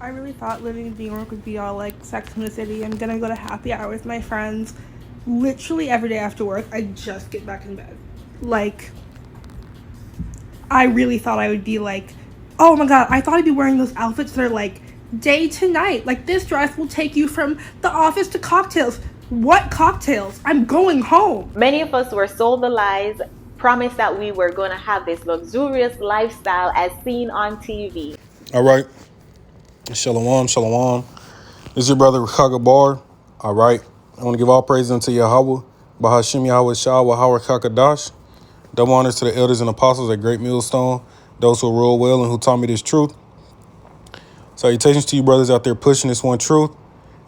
I really thought living in New York would be all like Sex in the City. I'm gonna go to happy hour with my friends. Literally every day after work, I just get back in bed. Like, I really thought I would be like, oh my god, I thought I'd be wearing those outfits that are like day to night. Like, this dress will take you from the office to cocktails. What cocktails? I'm going home. Many of us were sold the lies, promised that we were going to have this luxurious lifestyle as seen on TV. All right. Shalom, shalom. This is your brother, Rakaga Bar. All right. I want to give all praise unto Yahweh, Bahashim Yahweh Shah, Wahawar Kakadash. Double honors to the elders and apostles at Great Millstone, those who rule well and who taught me this truth. Salutations to you brothers out there pushing this one truth.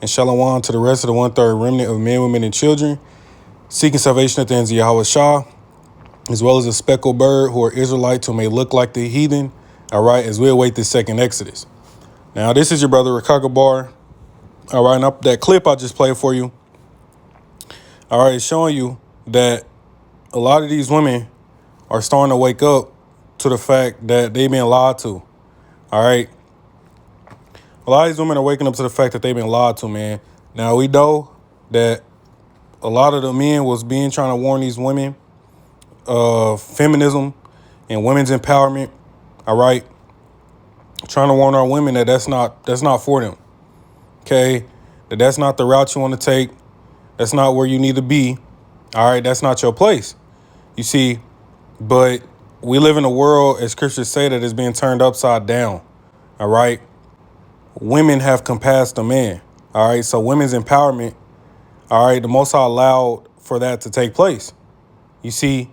And shalom to the rest of the 1/3 remnant of men, women, and children seeking salvation at the hands of Yahweh Shah, as well as a speckled bird who are Israelites who may look like the heathen. All right, as we await this second Exodus. Now, this is your brother, Rakaga Bar. All right, and up that clip I just played for you. All right, it's showing you that a lot of these women are starting to wake up to the fact that they've been lied to. All right. A lot of these women are waking up to the fact that they've been lied to, man. Now, we know that a lot of the men was trying to warn these women of feminism and women's empowerment. All right. Trying to warn our women that that's not for them. Okay. That's not the route you want to take. That's not where you need to be. All right. That's not your place. You see, but we live in a world, as scriptures say, that is being turned upside down. All right. Women have compassed a man. All right. So women's empowerment. All right. The Most High allowed for that to take place. You see,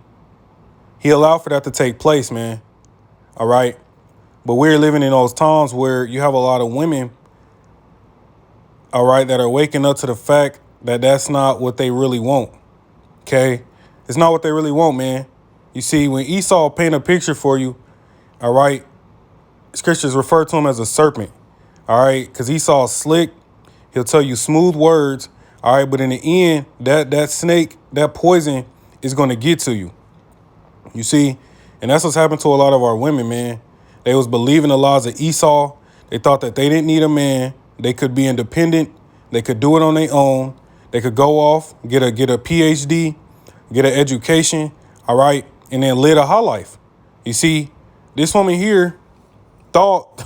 he allowed for that to take place, man. All right. But we're living in those times where you have a lot of women, all right, that are waking up to the fact that that's not what they really want. Okay. It's not what they really want, man. You see, when Esau paint a picture for you, all right, scriptures refer to him as a serpent. All right, because Esau's slick. He'll tell you smooth words. All right, but in the end, that snake, that poison is going to get to you. You see, and that's what's happened to a lot of our women, man. They was believing the lies of Esau. They thought that they didn't need a man. They could be independent. They could do it on their own. They could go off, get a PhD, get an education, all right, and then live a high life. You see, this woman here thought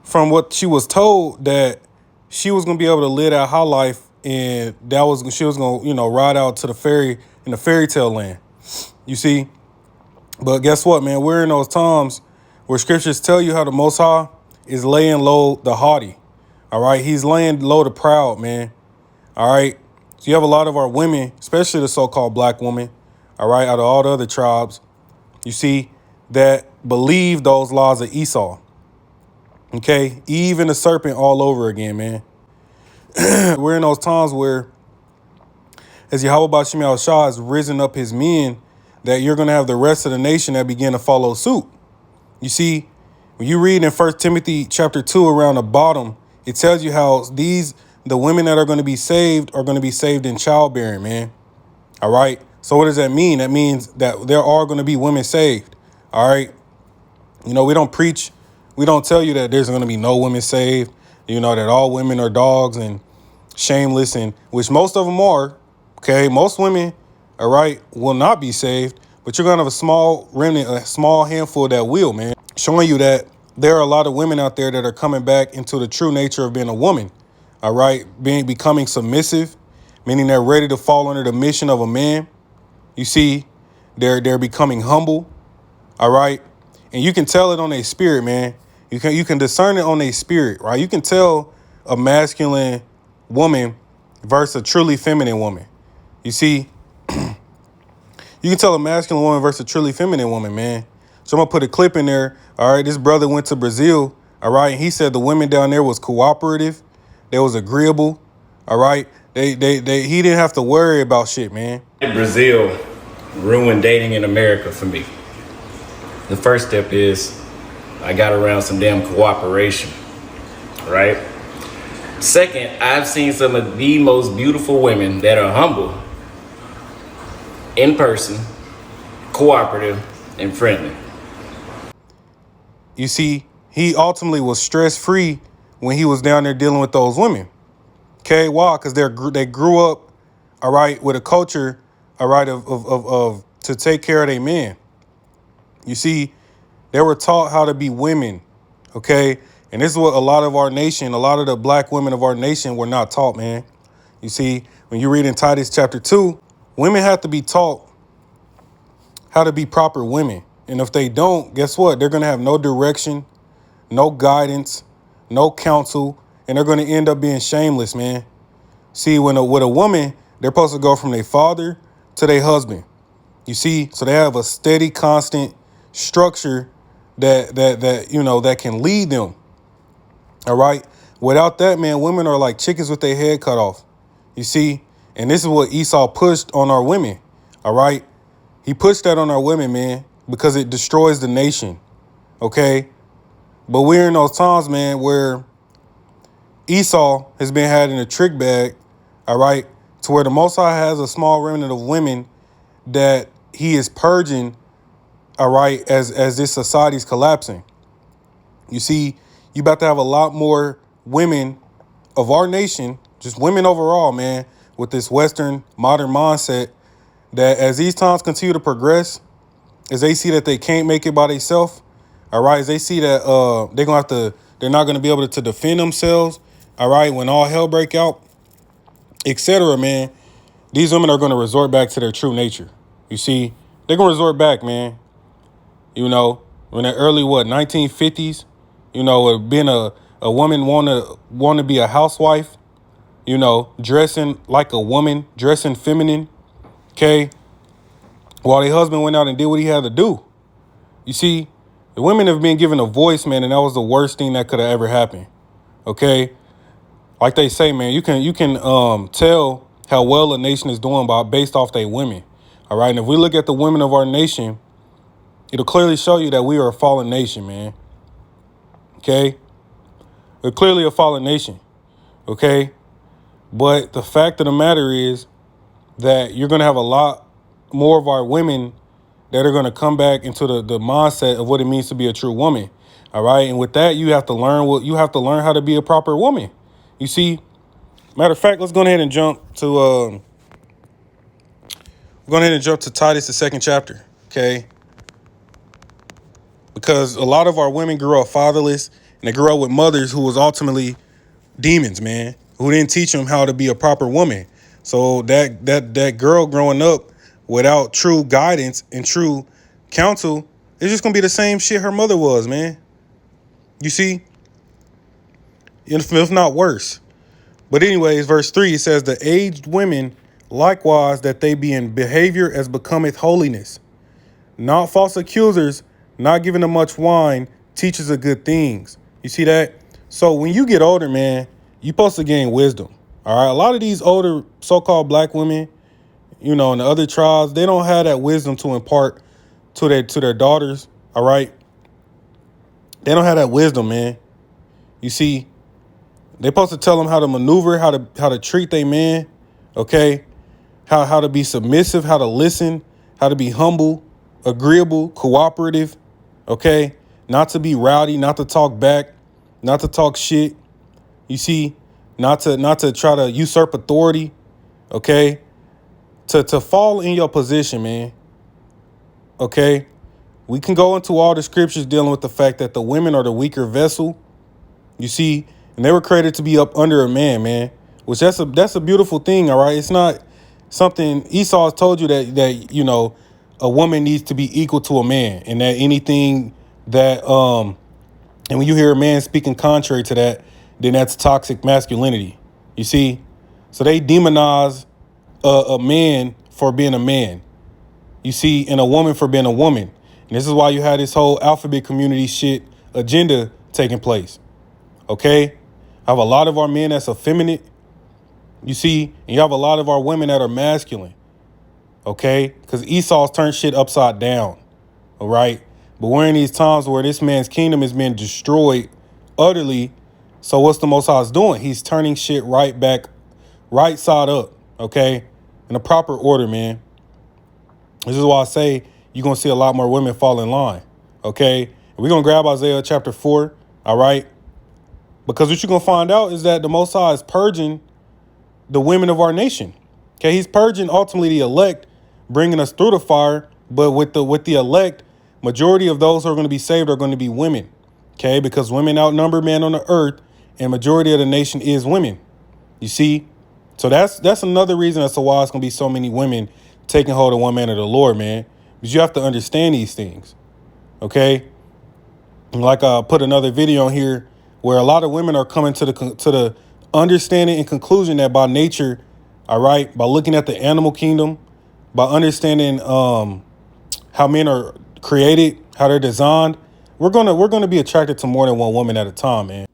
from what she was told that she was going to be able to live that high life, and she was going to, ride out to the fairy tale land. You see, but guess what, man? We're in those times where scriptures tell you how the Most High is laying low the haughty. All right. He's laying low the proud, man. All right. So you have a lot of our women, especially the so-called black women, all right, out of all the other tribes, you see, that believe those laws of Esau. Okay. Even the serpent all over again, man. We're in those times where, as Yahweh Bashim Yahweh Shah has risen up his men, that you're going to have the rest of the nation that begin to follow suit. You see, when you read in 1 Timothy chapter 2 around the bottom, it tells you how the women that are going to be saved in childbearing, man. All right. So what does that mean? That means that there are going to be women saved. All right. We don't preach. We don't tell you that there's going to be no women saved, that all women are dogs and shameless, and which most of them are. OK, most women, all right, will not be saved. But you're going to have a small remnant, a small handful that will, man, showing you that there are a lot of women out there that are coming back into the true nature of being a woman. All right. Becoming submissive, meaning they're ready to fall under the mission of a man. You see, they're becoming humble. All right. And you can tell it on their spirit, man. You can discern it on their spirit. Right. You can tell a masculine woman versus a truly feminine woman. You see, you can tell a masculine woman versus a truly feminine woman, man. So I'm going to put a clip in there. All right. This brother went to Brazil. All right. And he said the women down there was cooperative. They was agreeable. All right. He didn't have to worry about shit, man. Brazil ruined dating in America for me. The first step is I got around some damn cooperation, right? Second, I've seen some of the most beautiful women that are humble, in person, cooperative, and friendly. You see, he ultimately was stress-free when he was down there dealing with those women. Okay, why? Because they grew up, all right, with a culture, all right, of to take care of their men. You see, they were taught how to be women, okay? And this is what a lot of our nation, a lot of the black women of our nation were not taught, man. You see, when you read in Titus chapter 2, women have to be taught how to be proper women. And if they don't, guess what? They're going to have no direction, no guidance, no counsel, and they're going to end up being shameless, man. See, with a woman, they're supposed to go from their father to their husband. You see, so they have a steady, constant structure that can lead them. All right. Without that, man, women are like chickens with their head cut off. You see, and this is what Esau pushed on our women. All right. He pushed that on our women, man, because it destroys the nation. OK. But we're in those times, man, where Esau has been had in a trick bag. All right. To where the Most High has a small remnant of women that he is purging. All right. As this society is collapsing. You see, you about to have a lot more women of our nation, just women overall, man, with this Western modern mindset that as these times continue to progress, as they see that they can't make it by themselves, all right, as they see that they're not going to be able to defend themselves, all right, when all hell break out, etc., man, these women are going to resort back to their true nature. You see, they're going to resort back, man. You know, in the early, 1950s, being a woman want to be a housewife, dressing like a woman, dressing feminine, okay, while their husband went out and did what he had to do. You see, the women have been given a voice, man, and that was the worst thing that could have ever happened, okay? Like they say, man, you can tell how well a nation is doing based off their women, all right? And if we look at the women of our nation, it'll clearly show you that we are a fallen nation, man, okay? We're clearly a fallen nation, okay? But the fact of the matter is that you're going to have a lot more of our women that are going to come back into the mindset of what it means to be a true woman. All right. And with that, you have to learn how to be a proper woman. You see, matter of fact, let's go ahead and jump to Titus, the 2nd chapter. OK, because a lot of our women grew up fatherless and they grew up with mothers who was ultimately demons, man, who didn't teach them how to be a proper woman. So that girl growing up without true guidance and true counsel is just gonna be the same shit her mother was, man. You see, if not worse. But anyways, verse 3, it says, the aged women likewise, that they be in behavior as becometh holiness, not false accusers, not giving them much wine, teachers of good things. You see that? So when you get older, man, you're supposed to gain wisdom. All right. A lot of these older so-called black women, and the other tribes, they don't have that wisdom to impart to their daughters. All right. They don't have that wisdom, man. You see, they're supposed to tell them how to maneuver, how to treat their man. Okay. How to be submissive, how to listen, how to be humble, agreeable, cooperative. Okay. Not to be rowdy, not to talk back, not to talk shit. You see, not to try to usurp authority. Okay. To fall in your position, man. Okay. We can go into all the scriptures dealing with the fact that the women are the weaker vessel. You see, and they were created to be up under a man, which that's a beautiful thing. All right. It's not something Esau has told you that a woman needs to be equal to a man, and that anything that and when you hear a man speaking contrary to that, then that's toxic masculinity. You see, so they demonize a man for being a man. You see, and a woman for being a woman. And this is why you had this whole alphabet community shit agenda taking place. Okay, I have a lot of our men that's effeminate. You see, and you have a lot of our women that are masculine. Okay, because Esau's turned shit upside down. All right. But we're in these times where this man's kingdom is being destroyed utterly. So what's the Most High's doing? He's turning shit right back, right side up. Okay, in a proper order, man. This is why I say you're going to see a lot more women fall in line. Okay, we're going to grab Isaiah chapter 4. All right. Because what you're going to find out is that the Most High is purging the women of our nation. Okay, he's purging ultimately the elect, bringing us through the fire. But with the elect, majority of those who are going to be saved are going to be women. Okay, because women outnumber men on the earth, and majority of the nation is women. You see, so that's another reason as to why it's going to be so many women taking hold of one man of the Lord, man. Because you have to understand these things. Okay, and like I put another video on here where a lot of women are coming to the understanding and conclusion that by nature, all right, by looking at the animal kingdom, by understanding how men are created, how they're designed, we're gonna be attracted to more than one woman at a time, man.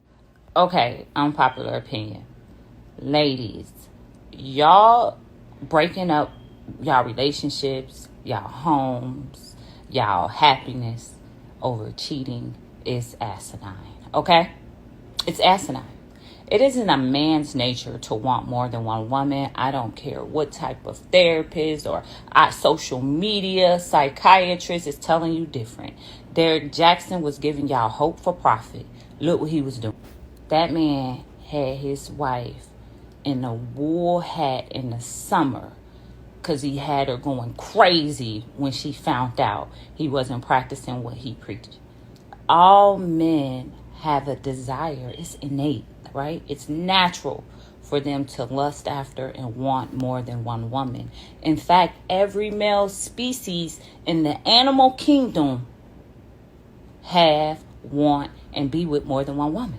Okay, unpopular opinion. Ladies, y'all breaking up y'all relationships, y'all homes, y'all happiness over cheating is asinine. Okay? It's asinine. It isn't a man's nature to want more than one woman. I don't care what type of therapist or social media psychiatrist is telling you different. Derek Jackson was giving y'all hope for profit. Look what he was doing. That man had his wife in a wool hat in the summer because he had her going crazy when she found out he wasn't practicing what he preached. All men have a desire. It's innate, right? It's natural for them to lust after and want more than one woman. In fact, every male species in the animal kingdom have, want, and be with more than one woman.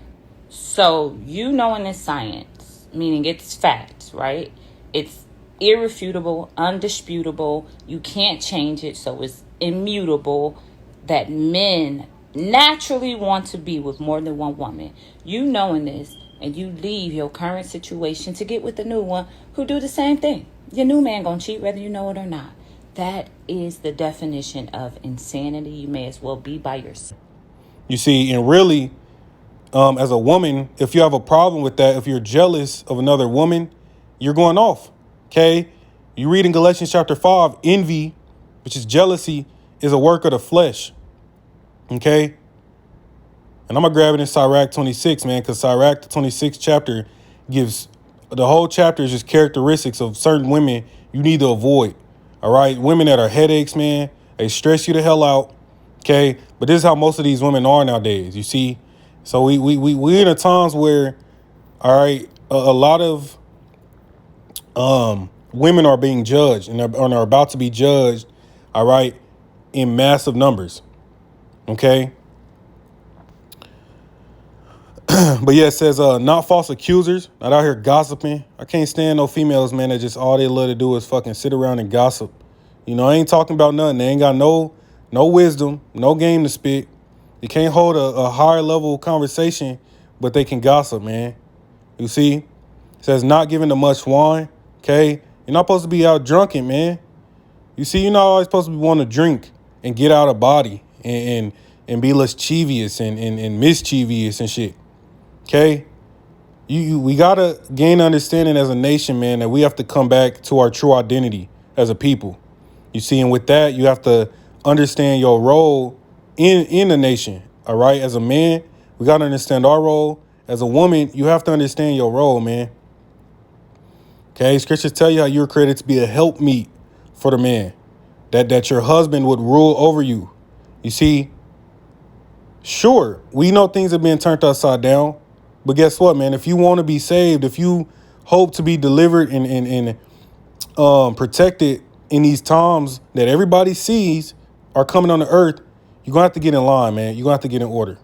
So you knowing it's science, meaning it's facts, right? It's irrefutable, undisputable. You can't change it, so it's immutable that men naturally want to be with more than one woman. You knowing this, and you leave your current situation to get with a new one who do the same thing. Your new man gonna cheat whether you know it or not. That is the definition of insanity. You may as well be by yourself. You see, and really, as a woman, if you have a problem with that, if you're jealous of another woman, you're going off. Okay, you read in Galatians chapter 5, envy, which is jealousy, is a work of the flesh. Okay, and I'm gonna grab it in Sirach 26, man, because Sirach the 26th chapter gives the whole chapter is just characteristics of certain women you need to avoid. All right, women that are headaches, man, they stress you the hell out. Okay, but this is how most of these women are nowadays. You see, so we in a times where, all right, a lot of women are being judged and are about to be judged. All right, in massive numbers. Okay. But yeah, it says not false accusers, not out here gossiping. I can't stand no females, man, that just all they love to do is fucking sit around and gossip. You know, I ain't talking about nothing. They ain't got no wisdom, no game to spit. You can't hold a higher level conversation, but they can gossip, man. You see? It says not giving to much wine. Okay? You're not supposed to be out drunken, man. You see, you're not always supposed to be wanting to drink and get out of body and be mischievous and mischievous and shit. Okay? We gotta gain understanding as a nation, man, that we have to come back to our true identity as a people. You see, and with that, you have to understand your role in the nation. All right, as a man, we gotta understand our role. As a woman, you have to understand your role, man. Okay, scriptures tell you how you were created to be a helpmeet for the man, that your husband would rule over you. You see, sure, we know things are being turned upside down, but guess what, man? If you want to be saved, if you hope to be delivered and protected in these times that everybody sees are coming on the earth, you're gonna have to get in line, man. You're gonna have to get in order.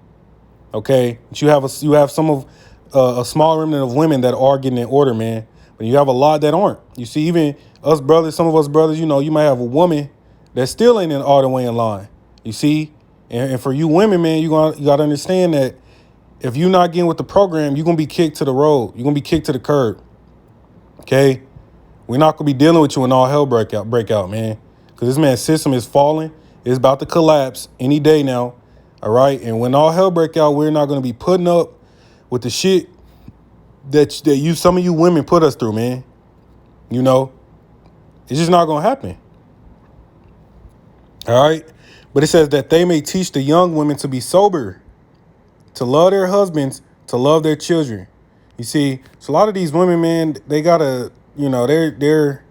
Okay, but you have some of a small remnant of women that are getting in order, man. But you have a lot that aren't. You see, even us brothers, some of us brothers, you know, you might have a woman that still ain't in all the way in line. You see, and for you women, man, you gotta understand that if you're not getting with the program, you're gonna be kicked to the road. You're gonna be kicked to the curb. Okay, we're not gonna be dealing with you when all hell break out, man. Because this man's system is falling. It's about to collapse any day now. All right, and when all hell break out, we're not gonna be putting up with the shit that some of you women put us through, man. You know, it's just not gonna happen. All right, but it says that they may teach the young women to be sober, to love their husbands, to love their children. You see, so a lot of these women, man, they gotta, their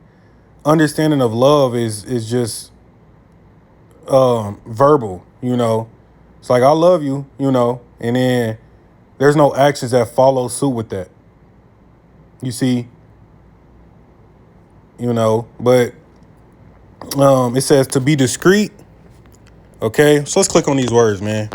understanding of love is just verbal. It's like, I love you, and then there's no actions that follow suit with that. You see, but it says to be discreet. Okay, so let's click on these words, man,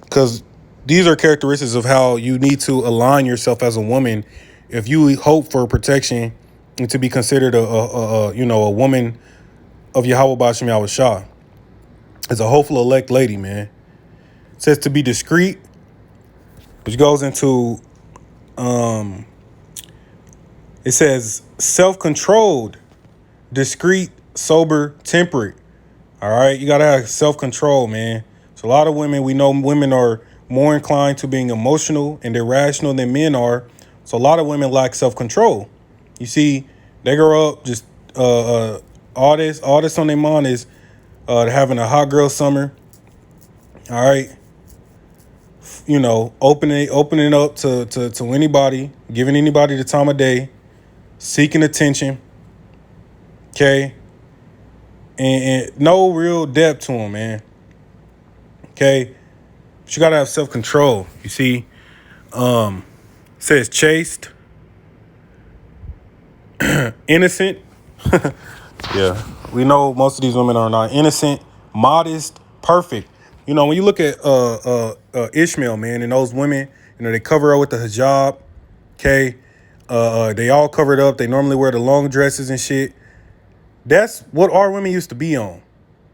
because these are characteristics of how you need to align yourself as a woman if you hope for protection and to be considered a woman of Yahweh B'Shem Yahweh Shah. As a hopeful elect lady, man. It says to be discreet, which goes into it says self-controlled, discreet, sober, temperate. All right, you gotta have self-control, man. So a lot of women, we know women are more inclined to being emotional and irrational than men are. So a lot of women lack self-control. You see, they grow up just all this on their mind is having a hot girl summer. All right, opening up to anybody, giving anybody the time of day, seeking attention. Okay. And no real depth to them, man. Okay. But you got to have self-control. You see, it says chaste, innocent. Yeah. We know most of these women are not innocent, modest, perfect. When you look at Ishmael, man, and those women, they cover up with the hijab. Okay. They all covered up. They normally wear the long dresses and shit. That's what our women used to be on.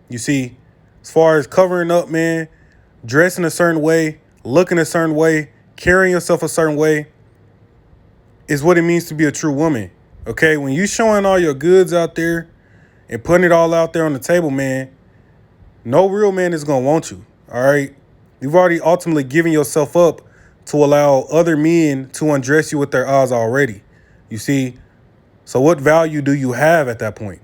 You see, as far as covering up, man, dressing a certain way, looking a certain way, carrying yourself a certain way is what it means to be a true woman. Okay, when you showing all your goods out there and putting it all out there on the table, man, no real man is going to want you. All right. You've already ultimately given yourself up to allow other men to undress you with their eyes already. You see, so what value do you have at that point?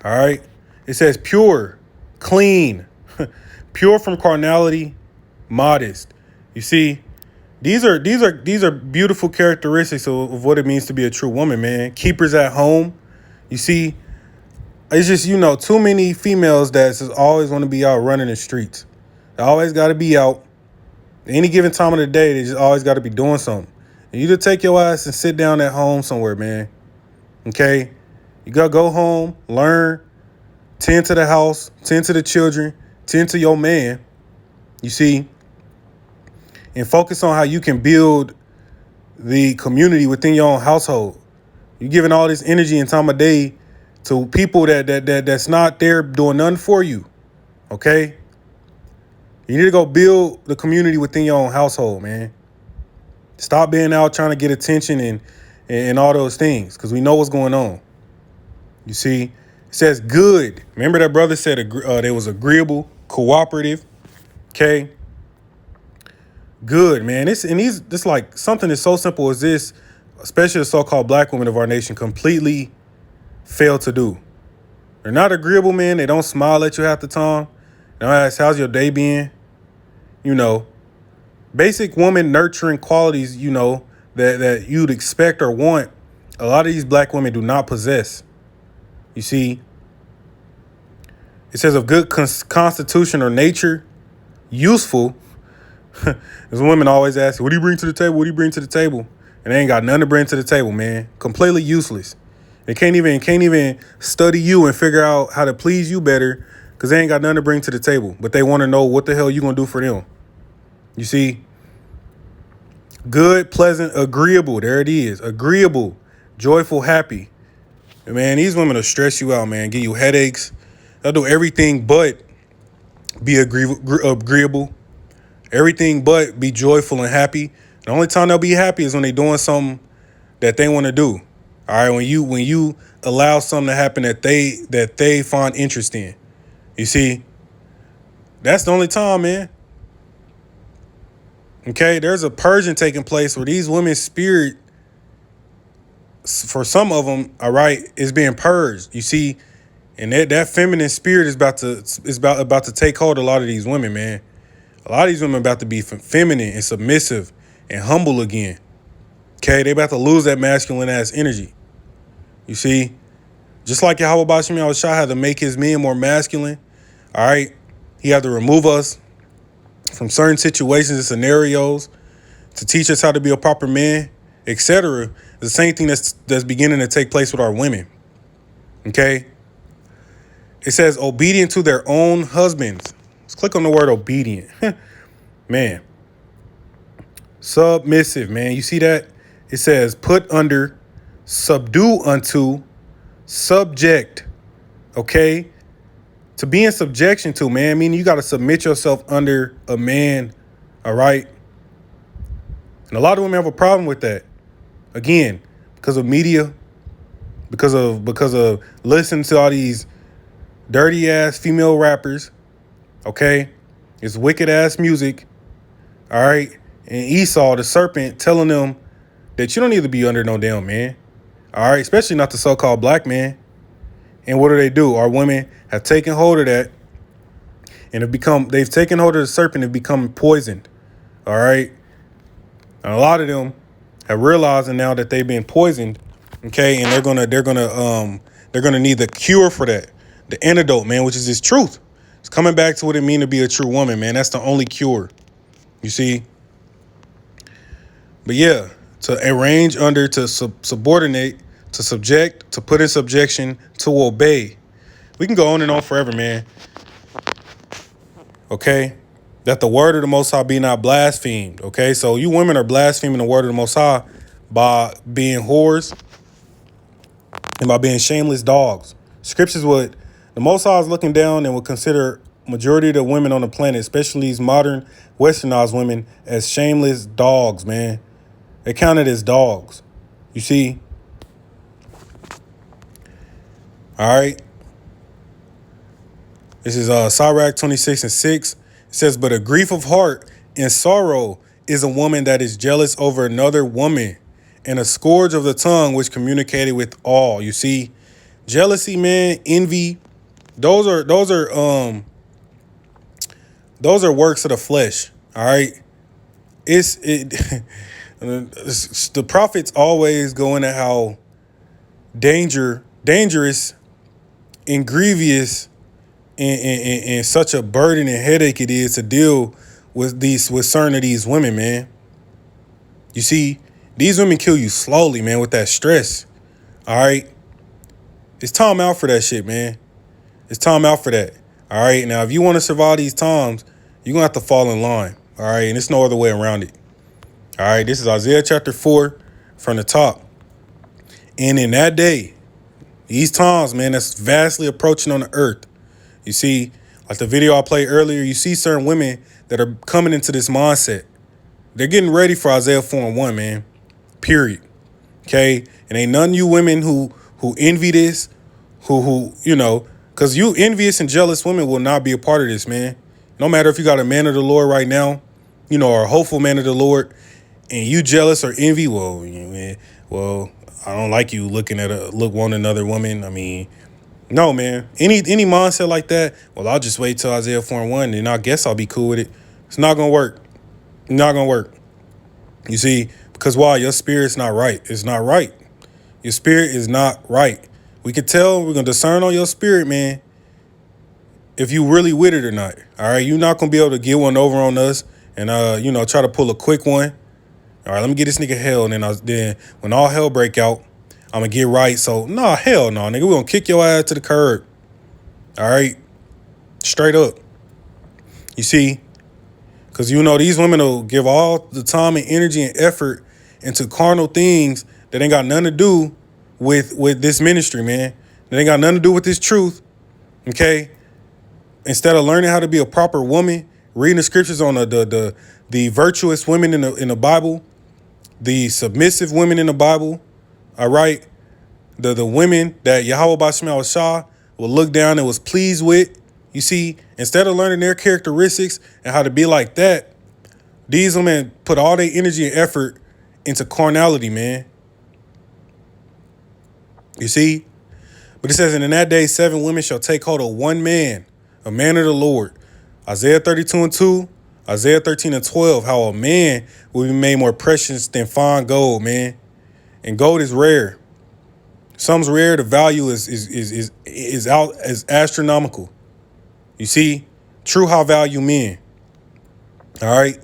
All right. It says pure, clean, pure from carnality, modest. You see, these are beautiful characteristics of what it means to be a true woman, man. Keepers at home. You see, it's just, too many females that just always want to be out running the streets. They always got to be out. Any given time of the day, they just always got to be doing something. And you just take your ass and sit down at home somewhere, man. Okay? You got to go home, learn, tend to the house, tend to the children, tend to your man. You see? And focus on how you can build the community within your own household. You're giving all this energy and time of day to people that's not there doing nothing for you. Okay? You need to go build the community within your own household, man. Stop being out trying to get attention and all those things, because we know what's going on. You see, it says good. Remember that brother said they was agreeable, cooperative. Okay. Good, man. This like something that's so simple as this, especially the so-called black women of our nation, completely fail to do. They're not agreeable, man. They don't smile at you half the time. They don't ask, how's your day been? Basic woman nurturing qualities, that you'd expect or want. A lot of these black women do not possess. You see, it says of good constitution or nature, useful. As women always ask, what do you bring to the table? What do you bring to the table? And they ain't got nothing to bring to the table, man. Completely useless. They can't even study you and figure out how to please you better because they ain't got nothing to bring to the table. But they want to know what the hell you going to do for them. You see, good, pleasant, agreeable. There it is. Agreeable, joyful, happy. And man, these women will stress you out, man. Give you headaches. They'll do everything but be agreeable. Everything but be joyful and happy. The only time they'll be happy is when they're doing something that they want to do. All right, when you allow something to happen that they find interest in. You see, that's the only time, man. Okay, there's a purging taking place where these women's spirit, for some of them, all right, is being purged. You see, and that feminine spirit is about to take hold of a lot of these women, man. A lot of these women about to be feminine and submissive and humble again. Okay, they about to lose that masculine ass energy. You see, just like Yahweh Bashim Yahushua had to make his men more masculine. All right, he had to remove us from certain situations and scenarios to teach us how to be a proper man, etc. The same thing that's beginning to take place with our women. Okay, it says obedient to their own husbands. Let's click on the word obedient. Man, submissive, man. You see that? It says put under, subdue unto, subject. Okay, to be in subjection to, man, meaning you got to submit yourself under a man. All right, and a lot of women have a problem with that. Again, because of media, because of listening to all these dirty ass female rappers. Okay, it's wicked ass music. All right, and Esau, the serpent, telling them that you don't need to be under no damn man. All right, especially not the so-called black man. And what do? Our women have taken hold of that and they've taken hold of the serpent and become poisoned. All right. And a lot of them have realized now that they've been poisoned. Okay. And they're gonna need the cure for that. The antidote, man, which is this truth. It's coming back to what it means to be a true woman, man. That's the only cure. You see? But yeah, to arrange under, to subordinate, to subject, to put in subjection, to obey. We can go on and on forever, man. Okay? That the word of the Most High be not blasphemed. Okay? So you women are blaspheming the word of the Most High by being whores and by being shameless dogs. Scriptures would, the Most High is looking down and would consider majority of the women on the planet, especially these modern westernized women, as shameless dogs, man. They counted as dogs. You see? All right. This is Sirach 26:6. It says, but a grief of heart and sorrow is a woman that is jealous over another woman, and a scourge of the tongue which communicated with all. You see, jealousy, man, envy, those are works of the flesh. All right. The prophets always go into how dangerous and grievous and such a burden and headache it is to deal with certain of these women, man. You see, these women kill you slowly, man, with that stress. All right. It's time out for that shit, man. It's time out for that. All right. Now, if you want to survive these times, you're going to have to fall in line. All right. And there's no other way around it. All right. This is Isaiah chapter 4 from the top. And in that day, these times, man, that's vastly approaching on the earth. You see, like the video I played earlier, you see certain women that are coming into this mindset. They're getting ready for Isaiah 4:1, man. Period. Okay? And ain't none of you women who envy this, who because you envious and jealous women will not be a part of this, man. No matter if you got a man of the Lord right now, or a hopeful man of the Lord, and you jealous or envy, well, I don't like you look one another woman. I mean, no, man. Any mindset like that, well, I'll just wait till Isaiah 4:1 and I guess I'll be cool with it. It's not gonna work. Not gonna work. You see, because why? Your spirit's not right. It's not right. Your spirit is not right. We can tell, we're gonna discern on your spirit, man, if you really with it or not. All right, you're not gonna be able to get one over on us and try to pull a quick one. All right, let me get this nigga hell, and then when all hell break out, I'm gonna get right. So, hell no, nigga. We're gonna kick your ass to the curb. All right? Straight up. You see? Because, these women will give all the time and energy and effort into carnal things that ain't got nothing to do with this ministry, man. That ain't got nothing to do with this truth. Okay? Instead of learning how to be a proper woman, reading the scriptures on the virtuous women in the Bible, the submissive women in the Bible, all right, the women that Yahweh Bashim Shah will look down and was pleased with. You see, instead of learning their characteristics and how to be like that, these women put all their energy and effort into carnality, man. You see? But it says, and in that day, 7 women shall take hold of one man, a man of the Lord. Isaiah 32:2, Isaiah 13:12, how a man will be made more precious than fine gold, man. And gold is rare. Some's rare, the value is astronomical. You see, true high value men. All right.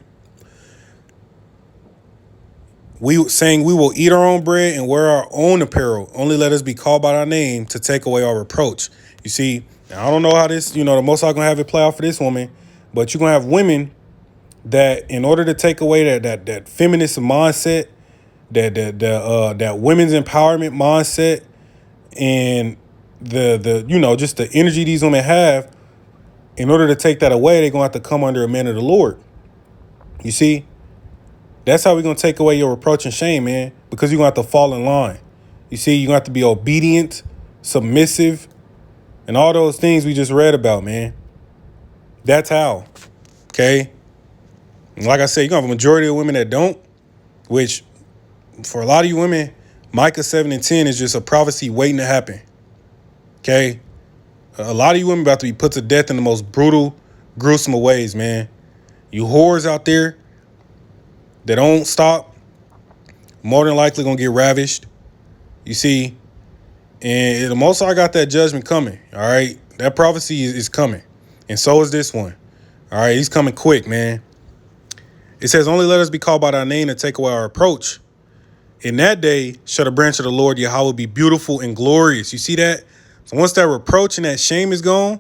We saying we will eat our own bread and wear our own apparel. Only let us be called by our name to take away our reproach. You see, now, I don't know how this, the Most High gonna have it play out for this woman, but you're gonna have women that, in order to take away that feminist mindset, that women's empowerment mindset, and the just the energy these women have, in order to take that away, they're gonna have to come under a man of the Lord. You see, that's how we're gonna take away your reproach and shame, man, because you're gonna have to fall in line. You see, you're gonna have to be obedient, submissive, and all those things we just read about, man. That's how. Okay. And like I said, you're gonna have a majority of women that don't, which for a lot of you women, Micah 7:10 is just a prophecy waiting to happen. Okay. A lot of you women about to be put to death in the most brutal, gruesome of ways, man. You whores out there that don't stop, more than likely gonna get ravished. You see, and the Most High got that judgment coming. All right, that prophecy is coming, and so is this one. All right, he's coming quick, man. It says, "Only let us be called by thy name and take away our reproach. In that day shall the branch of the Lord Yahweh be beautiful and glorious." You see that? So once that reproach and that shame is gone,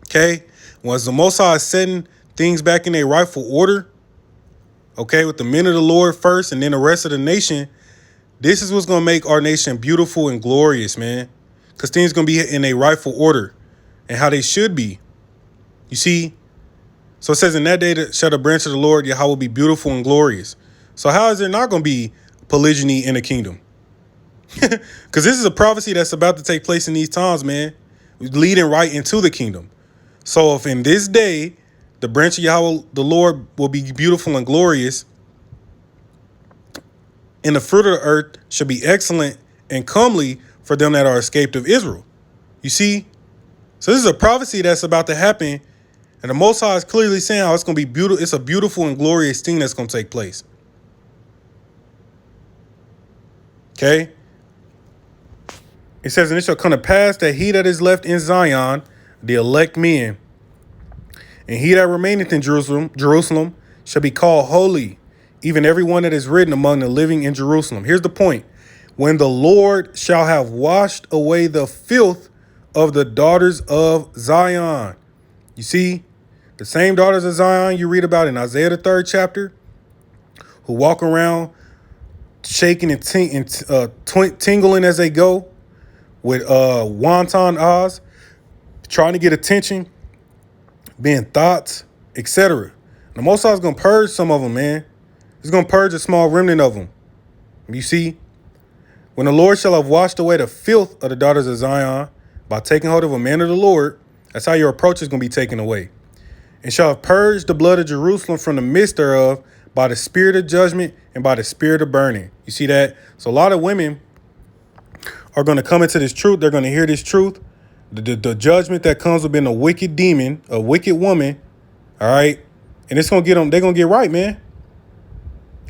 okay, once the Most High is setting things back in their rightful order, okay, with the men of the Lord first and then the rest of the nation, this is what's going to make our nation beautiful and glorious, man. Because things going to be in a rightful order and how they should be. You see? So it says, in that day shall the branch of the Lord Yahweh be beautiful and glorious. So how is there not going to be polygyny in the kingdom? Because this is a prophecy that's about to take place in these times, man. Leading right into the kingdom. So if in this day, the branch of Yahweh, the Lord, will be beautiful and glorious, and the fruit of the earth shall be excellent and comely for them that are escaped of Israel. You see? So this is a prophecy that's about to happen. And the Most High is clearly saying how it's going to be beautiful. It's a beautiful and glorious thing that's going to take place. Okay? It says, "And it shall come to pass that he that is left in Zion, the elect men, and he that remaineth in Jerusalem shall be called holy, even every one that is written among the living in Jerusalem." Here's the point. "When the Lord shall have washed away the filth of the daughters of Zion." You see, the same daughters of Zion you read about in Isaiah the 3rd chapter, who walk around shaking and tingling as they go with wonton eyes, trying to get attention, being thoughts, etc. The Most High is going to purge some of them, man. He's going to purge a small remnant of them. You see, "When the Lord shall have washed away the filth of the daughters of Zion by taking hold of a man of the Lord," that's how your approach is going to be taken away, "and shall have purged the blood of Jerusalem from the midst thereof by the spirit of judgment and by the spirit of burning." You see that? So a lot of women are going to come into this truth. They're going to hear this truth. The judgment that comes with being a wicked demon, a wicked woman. All right. And it's going to get them. They're going to get right, man.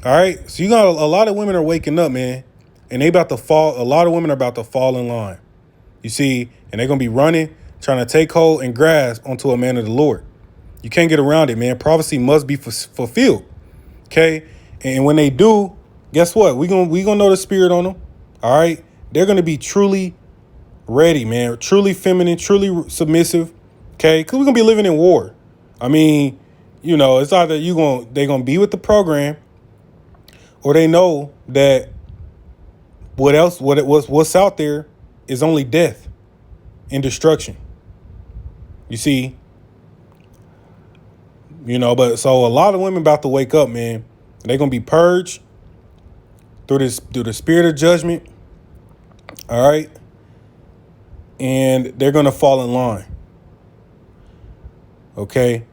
All right. So you got a lot of women are waking up, man. And they about to fall. A lot of women are about to fall in line. You see, and they're going to be running, trying to take hold and grasp onto a man of the Lord. You can't get around it, man. Prophecy must be fulfilled. Okay. And when they do, guess what? We're going to know the spirit on them. All right. They're going to be truly ready, man. Truly feminine, truly submissive. Okay. Because we're going to be living in war. I mean, it's either they're going to be with the program, or they know that what's out there is only death and destruction. You see, but so a lot of women about to wake up, man. They're going to be purged through the spirit of judgment. All right. And they're going to fall in line. Okay.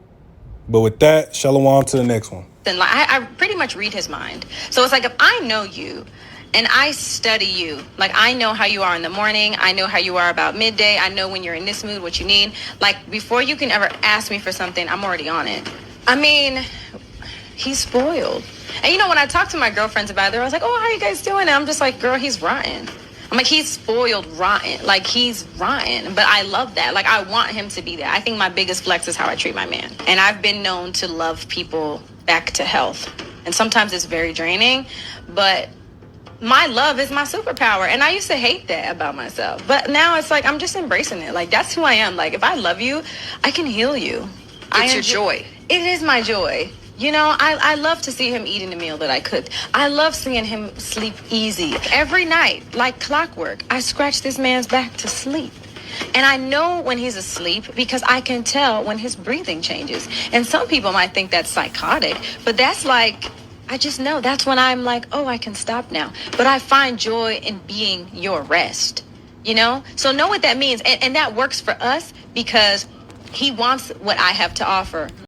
But with that, shalom to the next one. Then I pretty much read his mind. So it's like, if I know you and I study you, like I know how you are in the morning, I know how you are about midday, I know when you're in this mood, what you need. Like before you can ever ask me for something, I'm already on it. I mean, he's spoiled. And you know, when I talk to my girlfriends about it, I was like, oh, how you guys doing? And I'm just like, girl, he's rotten. I'm like, he's spoiled rotten. Like, he's rotten. But I love that. Like, I want him to be there. I think my biggest flex is how I treat my man. And I've been known to love people back to health. And sometimes it's very draining, but my love is my superpower. And I used to hate that about myself. But now it's like, I'm just embracing it. Like, that's who I am. Like, if I love you, I can heal you. It's your joy. It is my joy. You know, I love to see him eating the meal that I cooked. I love seeing him sleep easy. Every night, like clockwork, I scratch this man's back to sleep. And I know when he's asleep because I can tell when his breathing changes. And some people might think that's psychotic, but that's like, I just know that's when I'm like, oh, I can stop now. But I find joy in being your rest, you know? So know what that means. And that works for us because he wants what I have to offer.